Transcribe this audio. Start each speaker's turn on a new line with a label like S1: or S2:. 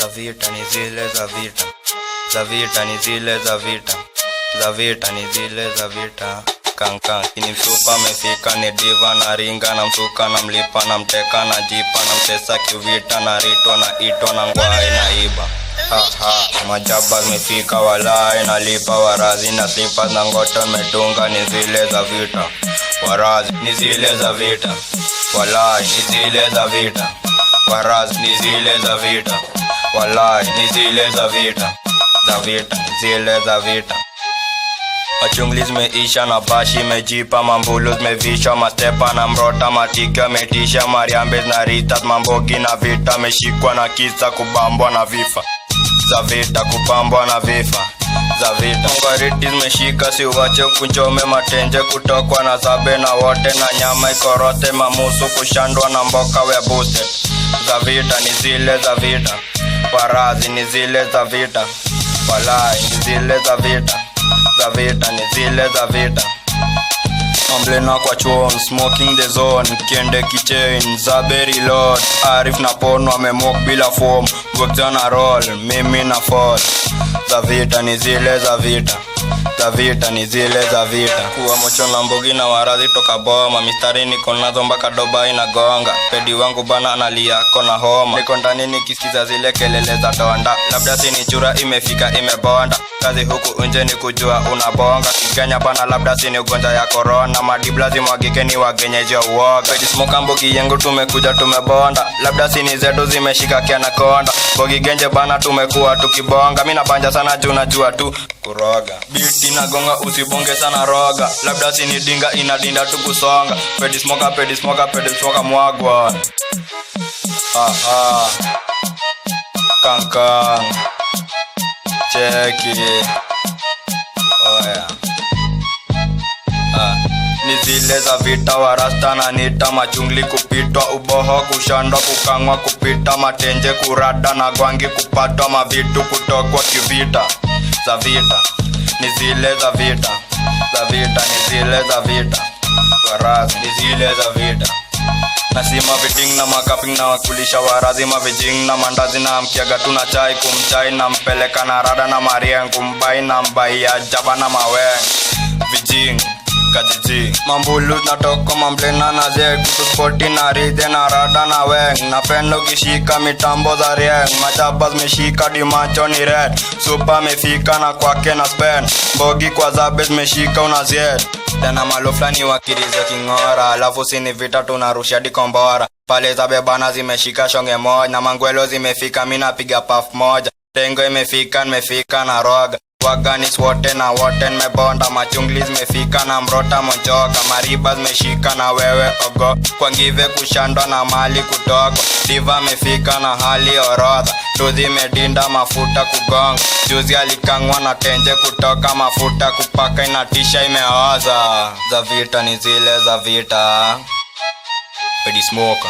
S1: Za Vita ni zile za Vita. Za Vita ni zile za Vita. Za Vita ni zile za Vita. Kankan kini msupa mefika ni diva na ringa na msuka na mlipa na mteka na jipa na mtesa kivita na rito na ito na ngwai na iba. Majabas mefika walai na lipa warazi na slippers na ngoto medunga ni zile za Vita. Warazi ni zile za Vita. Walai ni zile za Vita. Warazi ni zile za Vita. Walai ni zile za Vita. Za Vita ni zile za Vita. Machungli zimeisha na bashi mejipa, mambulu zimevisha, mastepa na mrota, matika metisha, mariambes na ritas, mambogi na Vita, meshikwa na kisa kubambwa na vifa. Za Vita kupambwa na vifa. Za Vita ngaritis meshika si uwache kunjome matenje kutokwa na zabe na wote na nyama ikorote mamusu kushandwa na mboka we boosted. Za Vita ni zile za Vita. Warazi ni zile za Vita. Walai ni zile za Vita. Za Vita ni zile za Vita. Amblena kwa chuon, smoking the zone, kiende kichain, zaberi lord, Arif na pono amemok bila form, gwekza na roll, mimi na fall. Za Vita ni zile za Vita. Za Vita ni zile za Vita. Kuwa mocho lambogi na warazi toka boma, mistari niko nazo mpaka doba inagonga. Pedi wangu bana analia kona homa, niko ndani nikisikiza zile kelele za donda. Labda sini chura imefika imebonda, kazi huku nje ni kujua unabonga. Kiganya bana labda sini ugonja ya corona, madibla zimwagike ni wagenyeji wa uoga. Pedi smoka mbogi yengu tumekuja tumebonda, labda sini zetu zimeshika kiana konda. Bogi genje bana tumekuwa tukibonga, mina banja sana juu najua tu kuroga. Biti na gonga usibonge sana roga, labda sini dinga inadinda tu kusonga. Pedi smoka mwagwa. Kankan cheki. Oya ni zile za Vita. Warasta na nita, machungli kupitwa, uboho kushandwa, kukangwa kupita, matenje kurada na gwangi kupatwa, mavitu kutokwa kivita. Za Vita ni zile za Vita. Za Vita ni zile za Vita. Warazi ni zile za Vita. Nasima viting na makaping na wakulisha warazi mavijing na mandazi na mkiaga tuna chai kumchai na mpeleka na rada na marieng kumbai na mbai ya jaba na maweng vijing kajiji. Mambulu na toko mamblena na ze kutuspoti na ride na rada na weng na pendo kishika mitambo za rieng. Majabas meshika di macho ni red, super mefika na kwake na spend, bogi kwa zabes meshika unazied. Tena maloflani wakiriza kingora, alafu sini Vita tunarusha di kombora. Pale za bebana zimeshika shonge moja, na mangwelo zimefika mina piga puff moja. Tengo imefika na roga, waganis wote na wote mebonda. Machungli zimefika na mrota monjoka, mariba zimeshika na wewe ogo. Kwa ngive kushandwa na mali kutoka, diva mefika na hali orodha. Tuzi medinda mafuta kugonga, juzi alikangwa na tenje kutoka, mafuta kupaka inatisha imeoza. Za Vita ni zile za Vita. Pedi smoka.